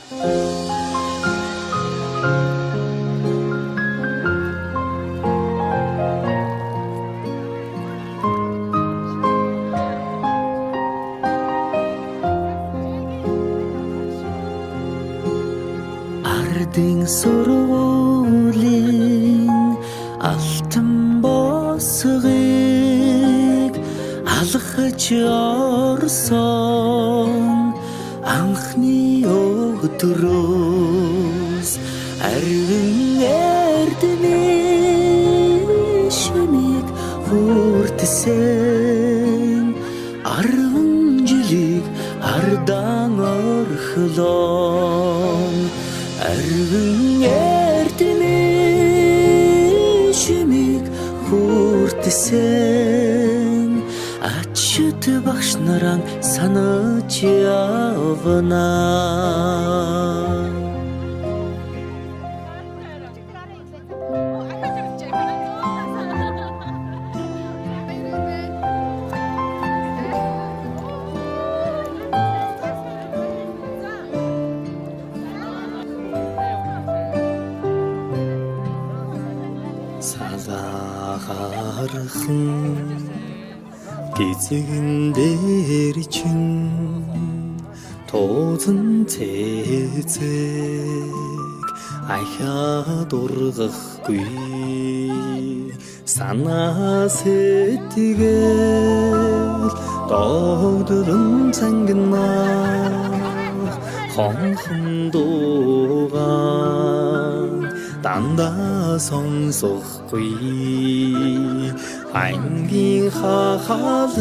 Ардын сургуулийн алтан босгыг алхаж орсон анхны өдрөөс арвин эрдэнэ шимиг хүртсэн 10 жилиг ардан орхлон арвин эрдэнэ шимиг хүртсэн ачт багш нараа санаж явна. Салахархан гизэгэн дээр чин тоозон цэцэг ахаад ургахгүй санаа сэтгэл догдолон цангинаа хонхон дуугаан дандаа сонсохгүй ангийн хахалгыг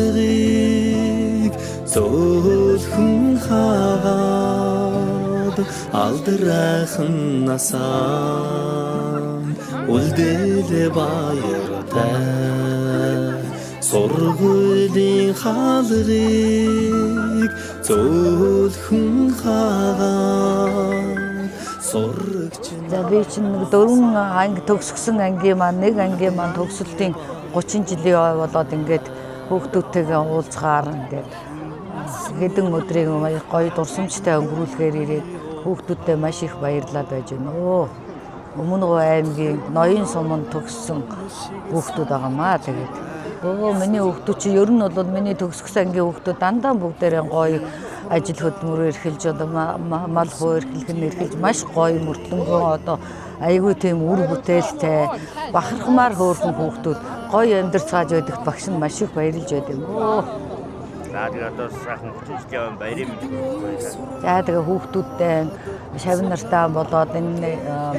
зөөлхөн хаад алдрайхан насаа үлдээлээ баяртай сургуулийн хаалгыг зөөлхөн хаад За би чинь 4 анги төгсгсөн ангийн маань нэг ангийн маань төгсөлтийн 30 жилийн ой болоод ингээд хүүхдүүдтэйгээ уулзгаар ингээд хэдэн өдрийг гоё дурсамжтай өнгөрүүлэхээр ирээд хүүхдүүдтэй маш их баярлаад байж байна. Өмнөгөө аймгийн ноён суманд төгссөн хүүхдүүд байгаамаа тэгээд. Миний хүүхдүүд чи ер нь бол миний төгсгсөн ангийн хүүхдүүд дандаа бүгдээрээ гоё ажил хөдөлмөрөөр эрхэлж одоо мал хуу эрхлэх нь эрхэлж маш гоё мөрдлөнгөө одоо айгүй тийм үр бүтээлтэй бахархмаар хөөрхөн хүүхдүүд гоё амьдарч цааж байдагт багш нь маш их баярлж байд юм. За тэгээ одоо сайхан 30 жилийн баярын мэнд хүргэе. За тэгээ хүүхдүүдтэй шавь нартаа болоод энэ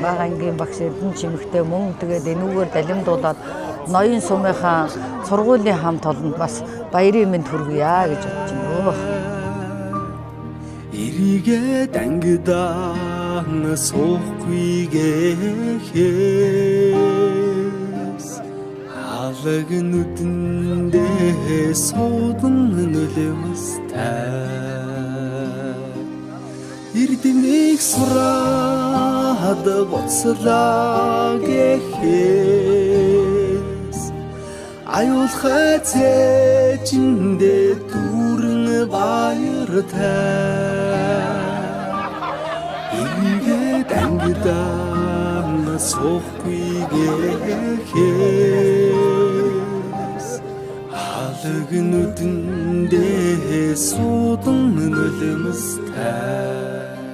бага ангийн багш Эрдэнэ Чимэгтэй мөн тэгээд энүүгээр далимдуулаад ноён сумынхаа сургуулийн хамт олонд бас баярын мэнд хүргье гэж бодож байна. Иригээ дангидаан суухгүйгээс алаг нүдэндээ суудан нөлөөстэй Эрдэнэгийг сураад боцлаа гэхээс аюулхай цэжиндээ дүүрэн баяртай ингээд ангидаан суухгүйгээс алаг нүдэндээ суудан нөлөөстэй.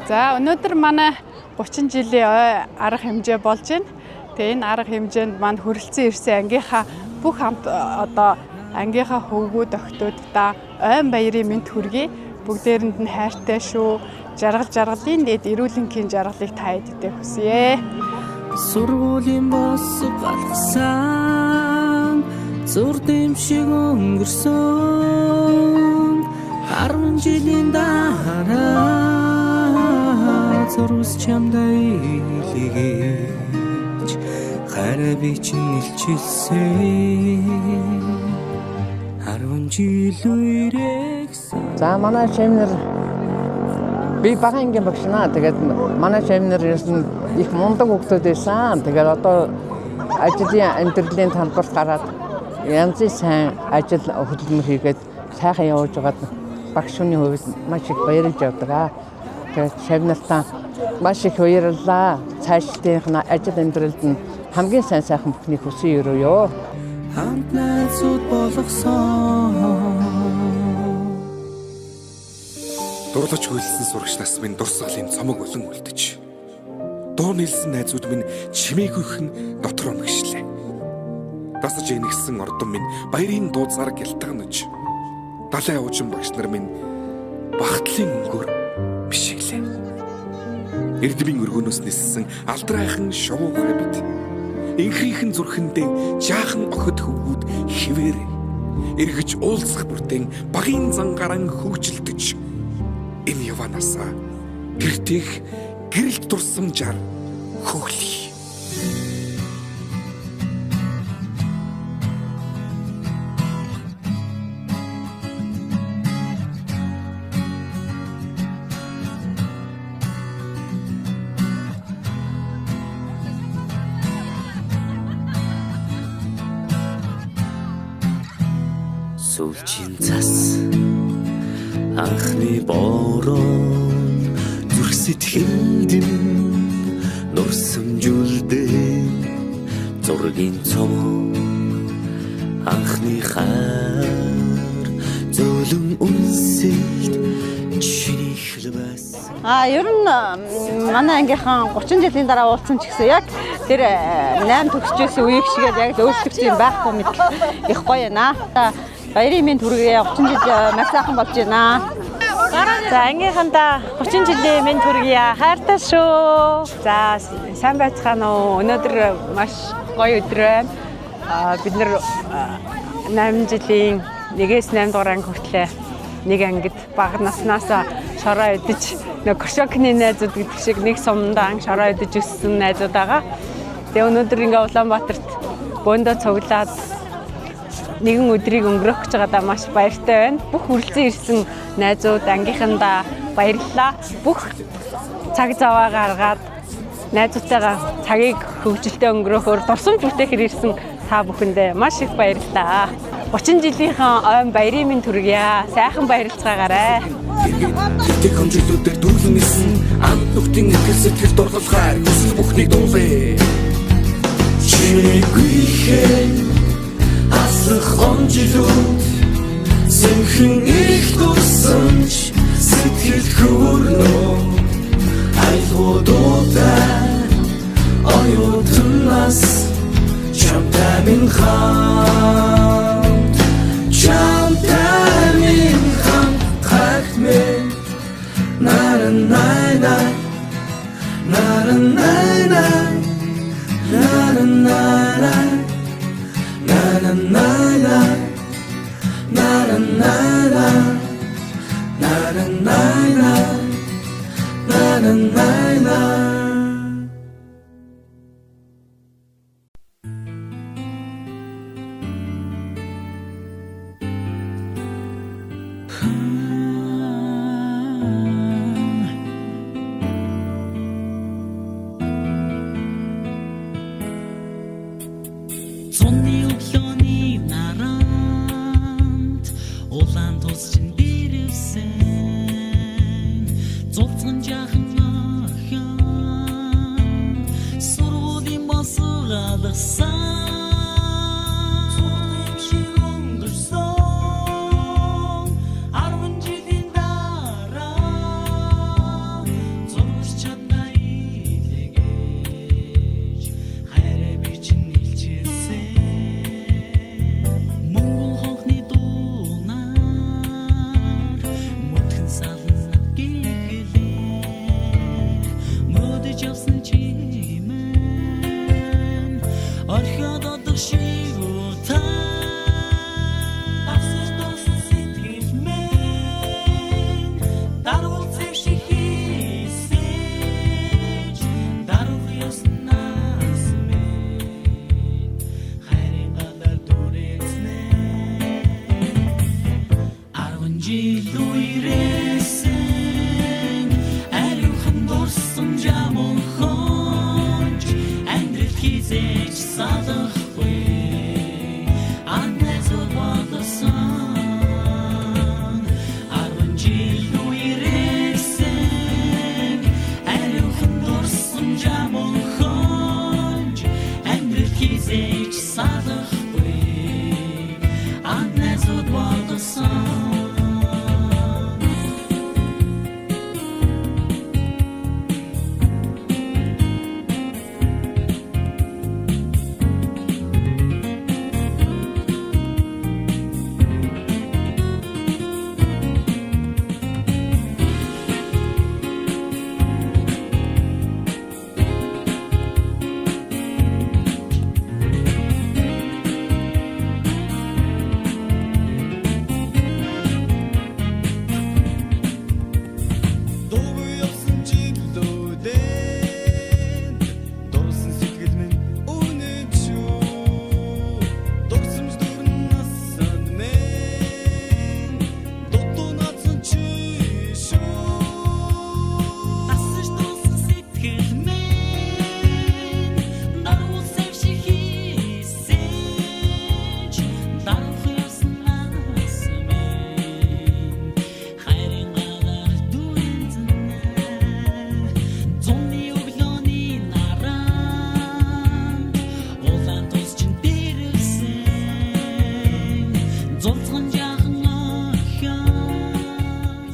За өнөөдөр манай 30 жилийн ой арга хэмжээ болж байна. Тэгээ энэ арга хэмжээнд манд хүрэлцэн ирсэн ангийнхаа бүх хамт одоо ангийнхаа хөвгүүд охтуудаа ойн баярын мэнд хүргэе. Бүгдээрэнд нь хайртай шүү. Жаргалын дэд эрүүлэнгийн жаргалыг та эддээ хүсье. Сургуулийн босго алгасан зур дэмшиг өнгөрсөн 10 жилийн дараа зурс чамдаа илгээж хараа би чинь илчилсэн 10 жил үрэгсэн. За манай шимнэр би бага ангийн багш наа. Тэгээд манай шимнэр ерсэн их мундаг хүүхдүүд байсан. Тэгээд одоо ажлын амьдралын талбарт гараад янзын сайн ажил хөдөлмөр хийгээд сайхан явж байгаад багш хүний хувьд маш их баярлж явдаг. Тэгээд шавналтаа маш их уярлаа. Цаашлтын ажил амьдралд нь хамгийн сайхан бүхнийг хүсэн өрөөё. Хамт найзууд болгосон. Дурлаж хөлсөн сурагчнаас минь дурсгалын цомог болон үлдэж. Дуу нийлсэн найзууд минь чимээгүйхэн дотор өнгөшлээ. Дасаж энэгсэн ордон минь баярын дууцаар гялтганаж. Далай уужин багш нар минь багтлын өнгөөр бишиглээ. Эрдмийн өргөнөөс ниссэн алдрайхан шувуу харбит. Инхрийнхэн зүрхэндээ жаахан охид хөвгүүд хിവэр. Эргэж уулзах бүртэн багийн зангаран хөгжилдөж. Энэ яванасаа гэртэх гэрэлт дурсамжаар хөглөе. Сүүлчийн цас анхны борон зүрх сэтгэлд нурсамжуулдээ зургийн цом анхны хайр зөөлөн үнсэлт чиний хэлбэс. Ер нь манай ангийнхан 30 жилийн дараа уулзсан ч гэсэн яг тэр 8 төгсчээсэн үеиг шигээд яг л өөрчлөгдөж байхгүй мэт их гоё байна. Баярын минь түргээ 30 жил маш сайхан болж байна. За ангийнхандаа 30 жилийн минь түргийа хайртай шүү. За сайн байцгаана уу? Өнөөдөр маш гоё өдөр байна. Бид нэр 8 жилийн 1-8 дугаар анги хүртлээ нэг ангид бага наснаас шороо идэж нэг Кршокны найзууд гэдэг шиг нэг сумдаа анги шороо идэж өссөн найзууд байгаа. Тэгээ өнөөдөр ингээ Улаанбаатарт бөөндөө цуглаад нэгэн өдрийг өнгөрөх гэж байгаадаа маш баяртай байна. Бүх хүрэлцэн ирсэн найзууд ангийнхандаа баярлалаа. Бүх цаг заваа гаргаад найзуудтайгаа цагийг хөвгөлтэй өнгөрөхөөр дурсамж бүтээхээр ирсэн та бүхэндээ маш их баярлалаа. 30 жилийнхэн ойн баярын минь түргийа. Сайхан баярлцгаагаарай. Тэг хэмжүүлүүдээр дүүрэн нисэн амт нүхтийн ихэл сэтгэл дурлахаар хүсэл бүхнийг дуулээ. Чимээгүйхэн асах онжилүүд сэнхэн их дурсамж сэтгэл хөрнөө айлгуудаа оюутнаас чамтай минь хамт чамтай минь хамт хахмэ на-на-на-на на-на-на-на на-на-на-на na-na-na-na na-na-na-na na-na-na-na na-na-na-na. Arkadan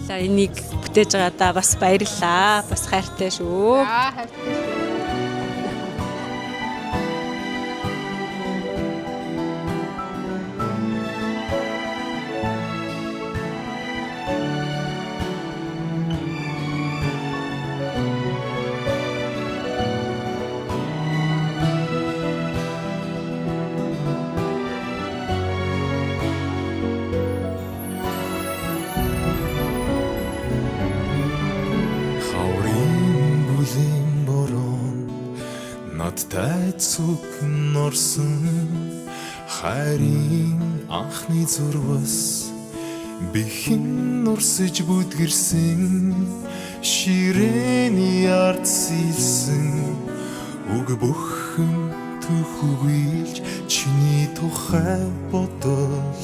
баярлалаа. Энийг бүтээж байгаадаа бас баярлалаа. Бас хайртай шүү. Тайцуг норсон хайрын анхны зурвас бихэн нурсэж бүдгэрсэн ширээний ард сэлсэн үг бүхэн төх үгийлж чиний тухай бодол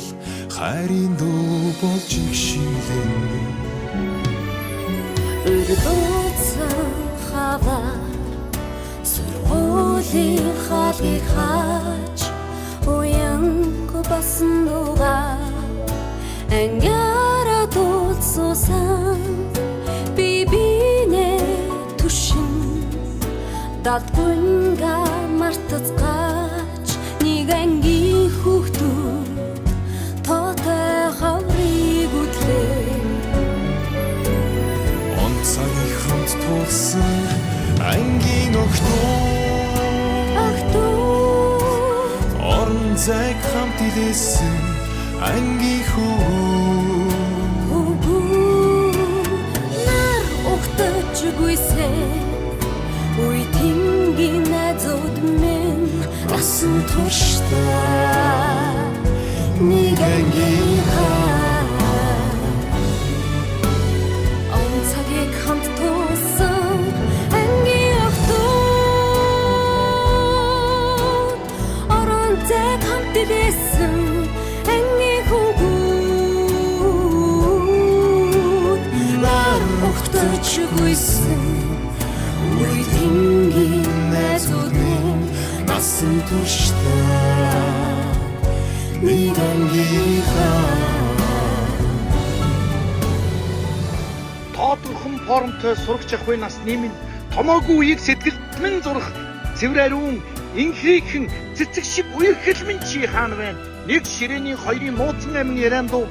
хайрын дуу болж игшилэн өрдөөцөн хаваа Survoling халгийг хааж уянг басан дуга ангара тулсуусан бибинэ түшин датгүнга мартацгааж нэг ангийн хүүхдүүд тоотой хаврыг үтлээ онцгой хамт тулсан ангийн орон зайг хамт илээсэн ангийн хүү нар ухтаж гүйсэн үе тингийн найзууд минь насан туршдаа нэг ангийн онцгой хамт тулсан Listen, ангийн хүүгүүд нар ухтаж гүйсэн үе тингийн найзууд минь насан туршдаа нэг ангийнхаа тоодорхон формтой сурагч ахуй насны минь томоогүй үеийг сэтгэлд минь зурах цэвэр ариун инхрийхэн цэцэг шиг үерхэл минь чи хаана байна? Нэг ширээний хоёрын нууцн амин яриандуу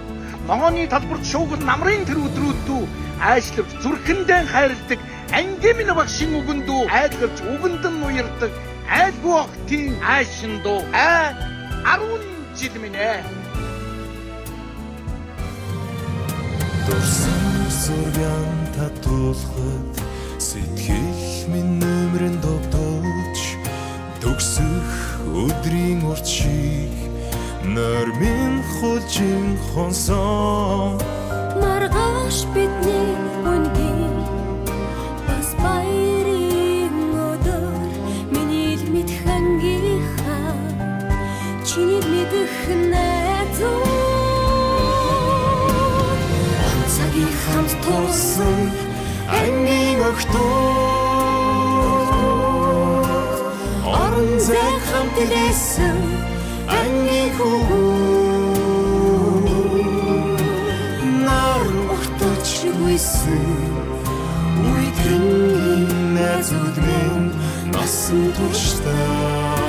ногооны талбарт шуугал намрын тэр өдрүүддүү айшлавч зүрхэндээ хайрладаг ангийн минь багшин үгэндүү айлгавч үгэндэн уярдаг айлгүй охтын айшиндуу 10 жил минь Дурсан зургаан татуулахад сэтгэл минь нөмрөн довдож төгсөх өдрийн урчиг нормын хожин хонсон маргааш бидний үнгийн бас баярын өдөр миний л мэдх ангийнхаа чиний мэдх найзууд онцгой хамт тулсан ангийн орон зай хамт илээсэн ангийн хүүгүүд нар ухтаж гүйсэн үе тингийн найзууд минь насан туршдаа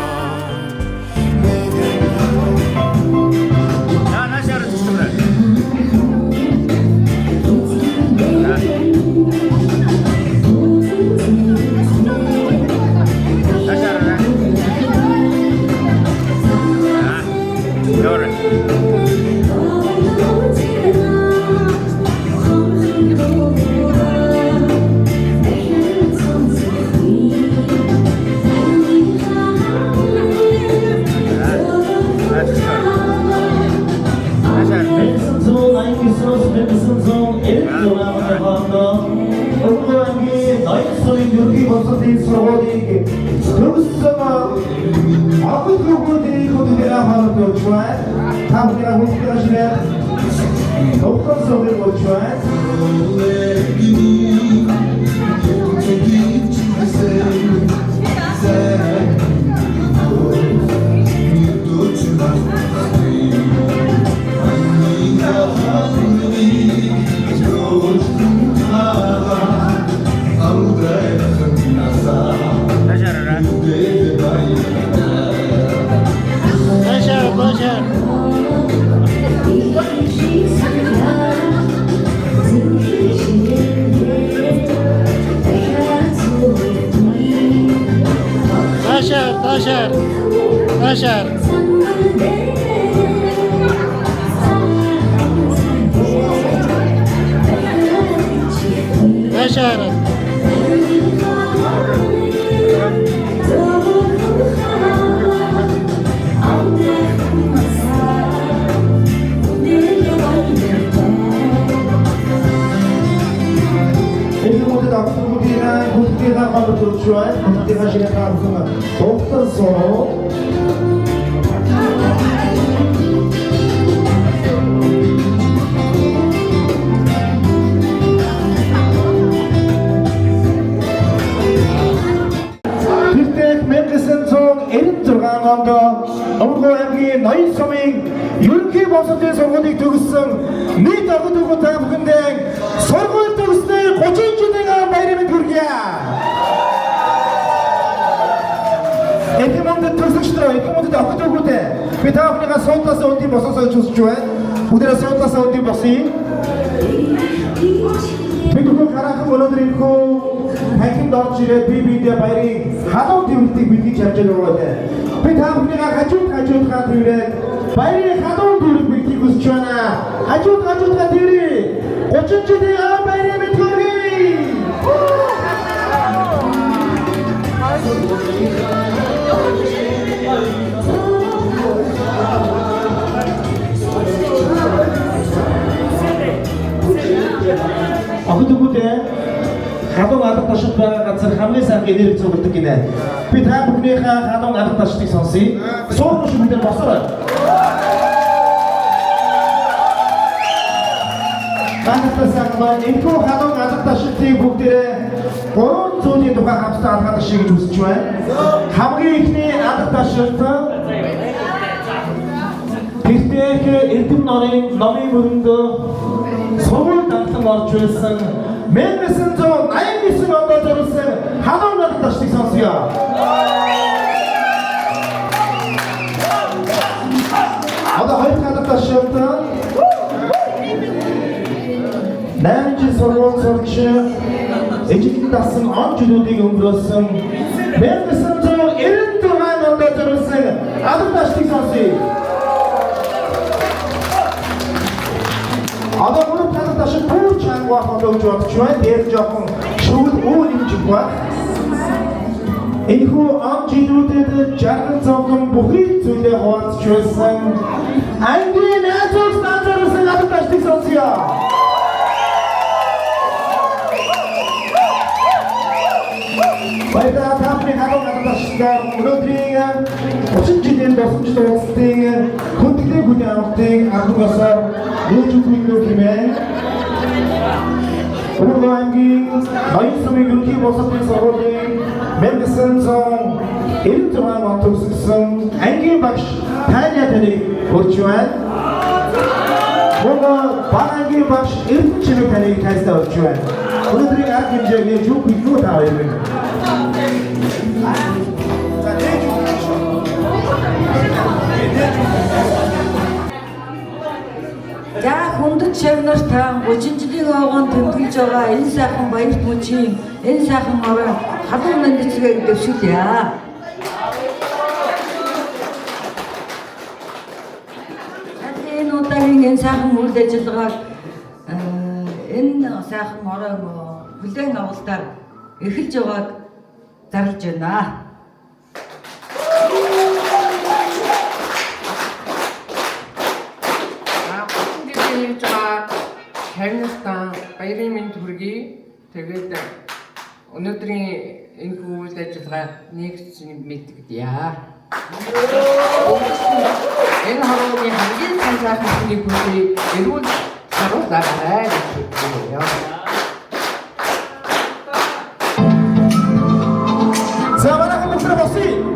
ноён сумын ерөнхий боловсролын сургуулийг төгссөн нийт охид хүүхэд та бүхэндээ сургууль төгснөө 30 жилийн баярын мэнд хүргье. Эдмонд төгсөгчдөө охид хүүхэдээ би та бүхнийгээ суудлаас өндий босоосоо хүсэж байна. Бүгдээ суудлаас өндий босъё. Бидний хараахан өнөөдрийнхөө танхимд орж ирээд би бидэд баярын халуун тэмдгийг бэлгэж явж байгаа. Би та бүхнийгээ хажуудгаа тэрээд баярын халуун тэмдэг бэлгийг хүсэж байна. Хажуудгаа тэрээ 30 жилийн баярын мэнд хүргэе. Охид хүүхдээ халуун алга ташид байгаа газар хамгийн сайн энерги цугладаг гинэ. Би та бүхнийхээ халуун алга ташдыг сонсъё. Суурах шиг бид босоо. Танайтасаа энэхүү халуун алга ташдыг бүгдээ 3 зүйлийн тухай хамтдаа алгаад ашиг гэж үзэж байна. Хамгийн ихний алга ташид Тэртех эрдэм номын мөрөндөө сургууль дандлан орж байсан 1989 онд зориулсан халуун алга ташдыг сонсъё. Одоо хоёр алга ташид 8 жил сургууль сурч эжлэн дасан он жилүүдийг өнгөрөөсөн 1996 онд зориулсан алга ташдыг сонсъё. Одоо мөрөнд алга ташид бүр чанга байх гэж бодож байна. Дээр жоохон шүгэл үйл хэмжих баг. Энэхүү он жилүүдэд жаргал зовлон бүхий зүйлээ хуваалцж байсан. Ангийн найзууч танзарсан алга ташдыг сонсъё. Баярлалаа таны халуун алга ташдаар өнөөдрийн 30 жилийн досомжтой улсын хүндэтгэлийн бүний амтыг аргасаар нээж өгөх хэмээн Урлагийн ноён сумын ерөнхий боловсролын сургуулийн 1996 онд төгссөн ангийн багш Таня таныг хүрч байна. Бага ангийн багш Эрдэнэ чимэг таныг тайлбарлаж өгч байна. Өнөөдрийн арга хэмжээг нээж өгөх юу та хоёр вэ? За хүндэт шавнарт 30 жилийн огоон тэмдэглэж байгаа энэ сайхан баярт мөчийн энэ сайхан орой халуун мэндчилгээг дэвшүүлье. Энэ удаагийн энэ сайхан үйл ажиллагааг энэ сайхан орой хүлээн авалтаар эхэлж байгааг зарлж байна. Хайрнастан баярын мэнд хүргэе. Тэгээд өнөөдрийн энэ үйл ажиллагаа нэгж мэдгдъя. Энэ хорооны хамгийн сайн хүнийг бүхий эрүүл саруулаарай гэж хэлье. Заманахан бүхрэ босъё.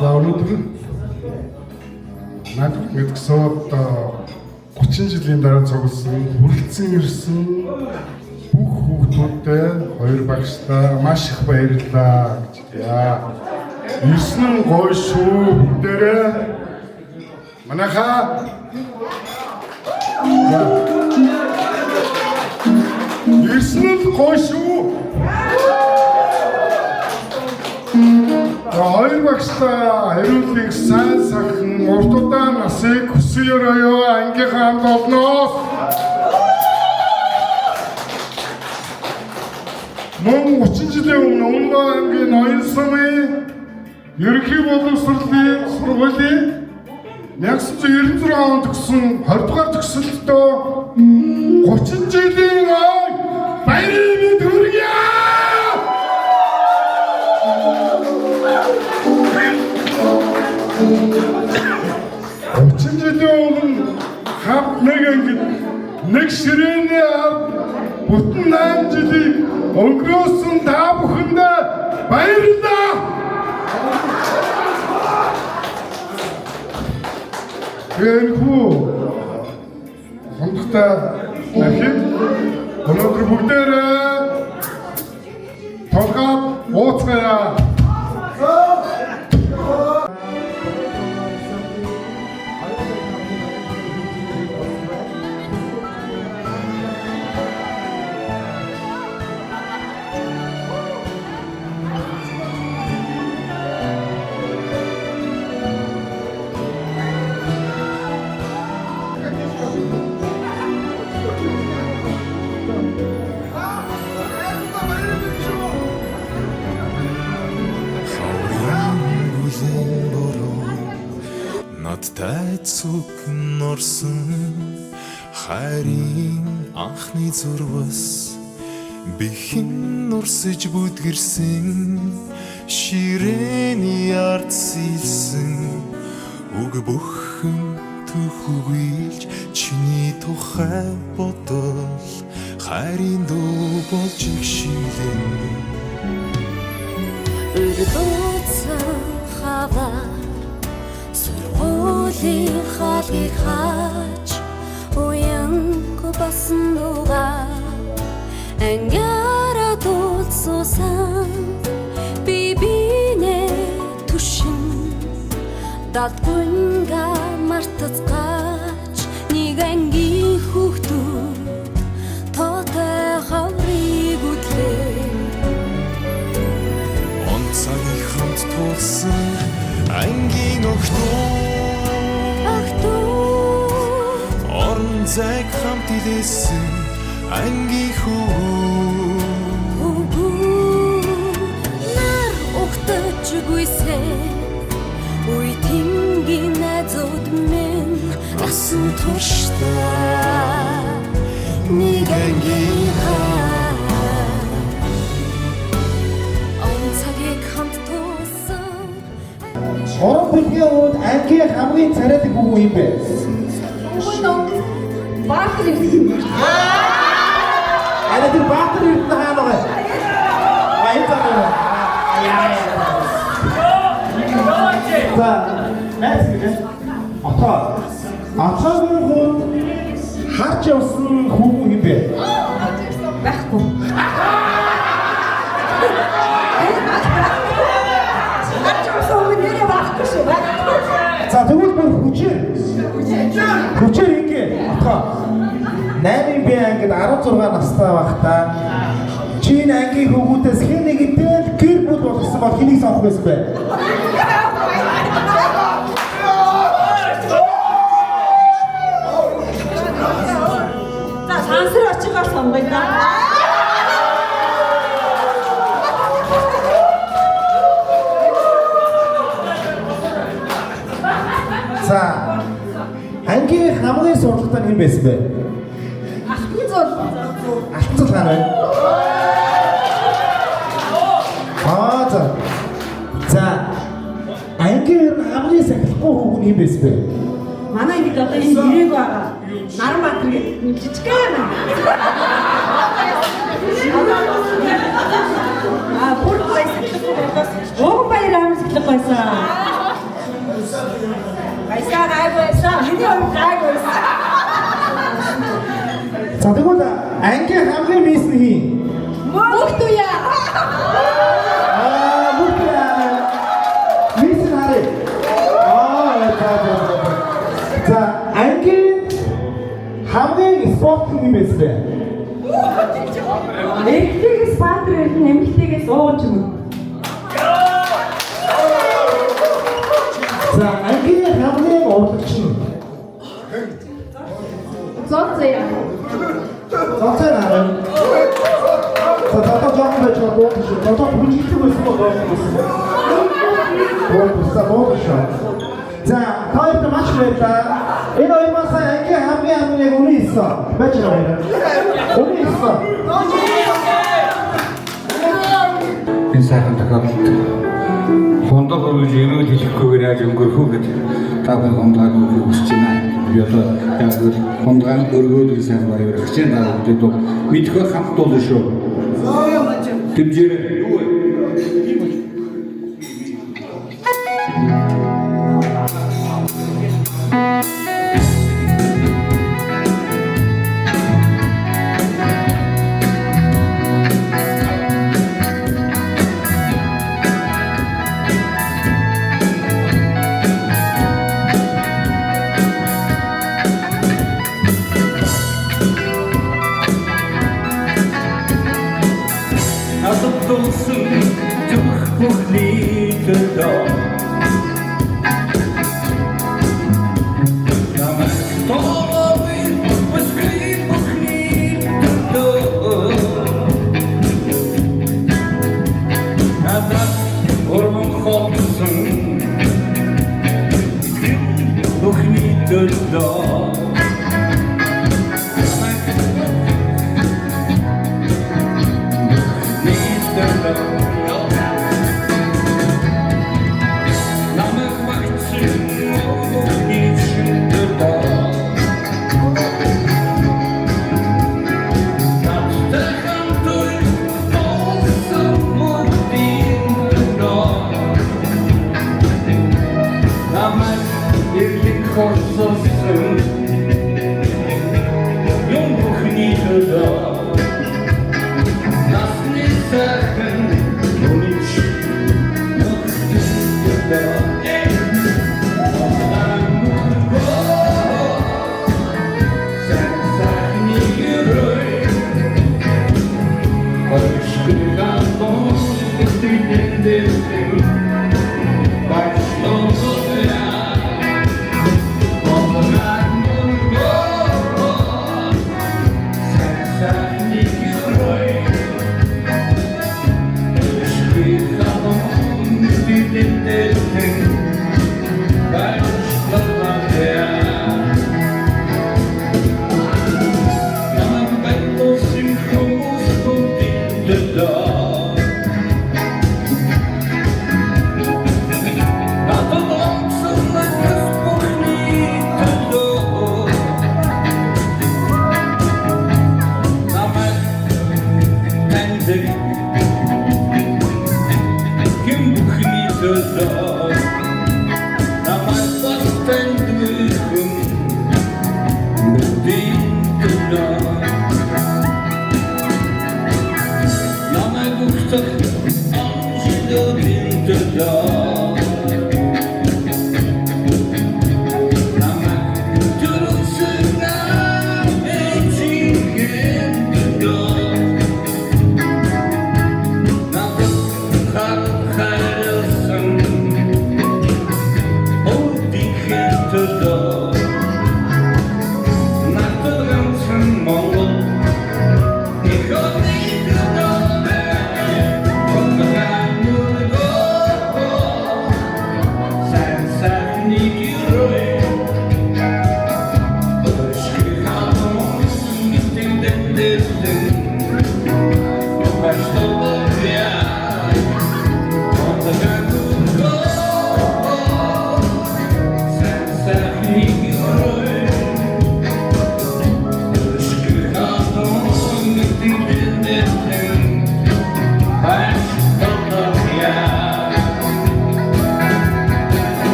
За өнөөдөр надад мэдгсэн одоо 30 жилийн дараа цугласан хүрэлцэн ирсэн бүх хүүхдүүдэд хоёр багштай маш их баярлалаа гэж яа. Ирсэн гоё шүү бүгдээрээ манайхаа ирсэн гоё шүү. Хоёр багштай хариултыг сайн сахин урт удаан насыг хүсьеөрөө ангийнхаа хамт олноос мөн 30 жилийн өмнө Өмнөд аймгийн Ноён сумын ерөнхий боловсролын сургуулийн 1996 онд төгссөн 20 дугаар төгсөлтөө 30 жилийн ой баярын мэнд хүргье. Хамт нэг ангид нэг ширээний авд бүтэн 8 жилийг өнгөрөөсөн та бүхэндээ баярлалаа. Гэнхүү хамтдаа нахин өнөөдөр бүгдээрээ толгойд ууцгая. Надтай цүгэн орсон хайрын анхны зурвас бихэн урсэж бүдгэрсэн ширээний ард сэлсэн үг бүхэн төхөглж чиний тухай бодол хайрын дуу болж игшилэн өрдөөцөн хаваа Surgooлийн хаалгийг хаач уянгүй басан дуугаа ангиараа дуулсан би бинэ түшин дадгүнга мартацгаач нэг ангийн хүүхдүүд тоотой хаврыг үтлээ онцгийн хамт тулсан ангийн охтоо орон зайг хамт илээсэн ангийн хүү нар ухтаж гүйсээ үе тингийн найзууд минь асан туршдаа нэг ангийн онцгийг хамт тулсан Уран бүтээн үед ангийн хамгийн царайдаг хүү юм бэ? Баатар ирсэн. Ара тэр баатар ирсэн хаана вэ? Баярлалаа. За, нэсгээ. Атаагийн хүн харж явсан хүү юм бэ? Байхгүй. За тэгвэл бүр хүчээр ингэ атгаа 8-ын би ангид 16 настай байхдаа чинь ангийн хүүгүүдээс хэн нэгэнтэй гэр бүл болгосон бол хэнийг сонгох байсан бэ? За сансар очигаар сонгоё. За ангийн хамгийн сургалтаа хэн байсан бэ? Алтан хаана вэ? За ангийн хамгийн сахилахгүй хүүг нь хэн байсан бэ? Манай ингэ одоо энэ ирээг байгаа. Наранбаатар гэдэг жижигхэн. Бүр байсан. Угбаяр амжилт байсан. Баясаа гайвсан. Миний өмнө гайвсан. За тэгвэл ангийн хамгийн мис нь хин? Мөхтүя. Мөхтүя. Мис нь харъя. За ангийн хамгийн спорт юм байсан бэ? Эрэгтэйгээс баатар ирсэн, эмэгтэйгээс ууж юм. За ангийн хамгийн урлагч нь? Зоцээ. Зоцээ наа. За одоо жоохон байж байгаа шүү. Одоо бүжигдэх байсан бол шүү. За хоёрт маш баярлалаа. Энэ хоёрмаас ангийн хамгийн яг үнэ хэлсэн. Байж байгаа. Үнэ хэлсэн. Энэ сайхан тохиолдолд фондох үргэлж ирээд хэлэхгүйгээр яаж өнгөрөх үү гэж та бүхэн хондог өгөх хүсэж байна. Би одоо яг хондог өргөөд сайн баяр гэж байна. Бид мэдхөө хамт болно шүү. Тэмжээрээ юу вэ? Did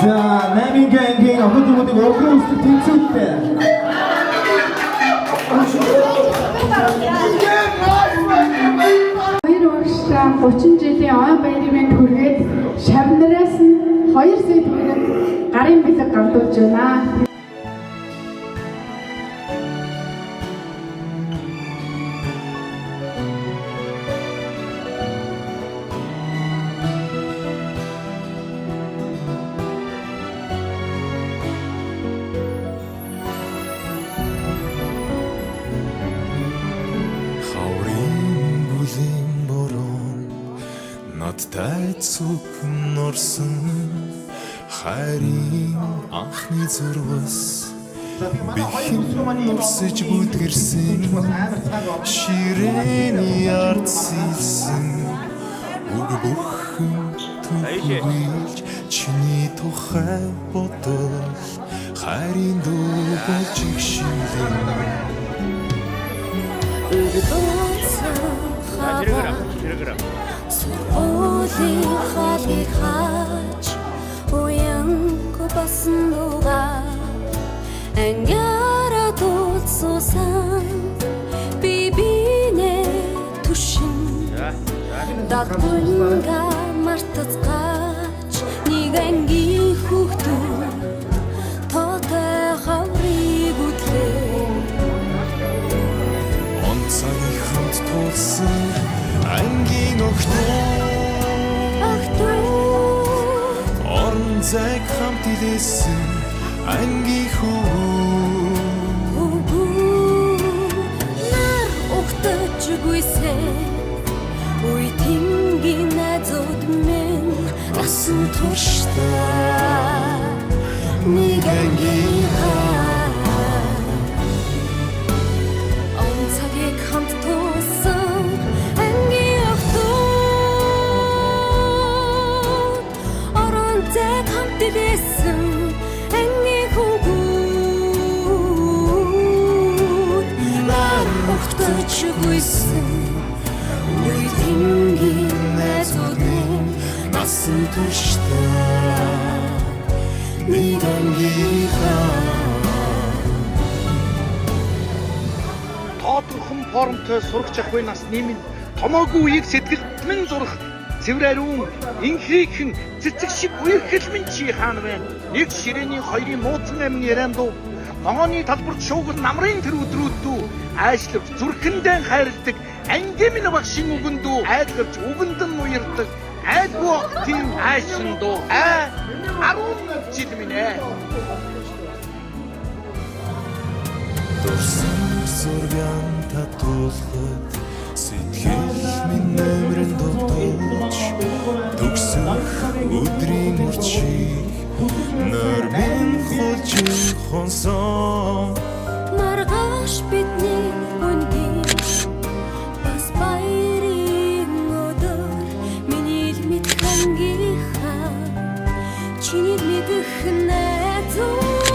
Намингийн ахуйдуудыг урган үстэй тэнцвэртэй. Хоёр урагштай 30 жилийн он баярын хүргээд шавнараас нь 2 сая төгрөг гарын бэлэг гамдуулж байна. Надтай цүгэн орсон хайрын анхны зурвас Урсэж бүдгэрсэн ширээний ард сэлсэн үг бүхэн түгүүлж чиний тухай бодол хайрын дуу болж игшилэн Сургуулийн хаалгыг хааж уянгүй болсон дуугаа ангиараа тулсуусан би бинээ түшин дагбунга мартацгааж нэг ангийн хүүхдүүд тоотой хаврыг үтлээ онцгийн хамт тулсан ангийн охтоо орон зайг хамт илээсэн ангийн нар угтажгүйсэн үе тингийн найзууд минь насан туршдаа нэг ангийн онцгийг хамт тулсан ангийн охтоо орон зайг хамт илээсэн Чугүйсэн үе тингийн найзууд минь насан туршдаа нэг ангийнхаа Тоодорхон формтой сурагч ах буй насны минь томоогүй үеийг сэтгэлтмэн зурх цэвэр ариун инхрийхэн цэцэг шиг үерхэл минь чи хаана байна. Нэг ширээний хоёрын мууцан амин яриандуу ногооны талбарт шуугал намрын тэр өдрүүд дүү айшлавч зүрхэндээ хайрладаг ангийн минь багшин үгэн дүү айлгавч үгэнд нь уярдаг айлгүй тийм айшин дүү 10 жил минь Дурсан зургаан татуулахад сэтгэл минь нэмрэн дутууч төгсөх өдрийн мөрчийг нөр минь хулж хонсон маргааш бидний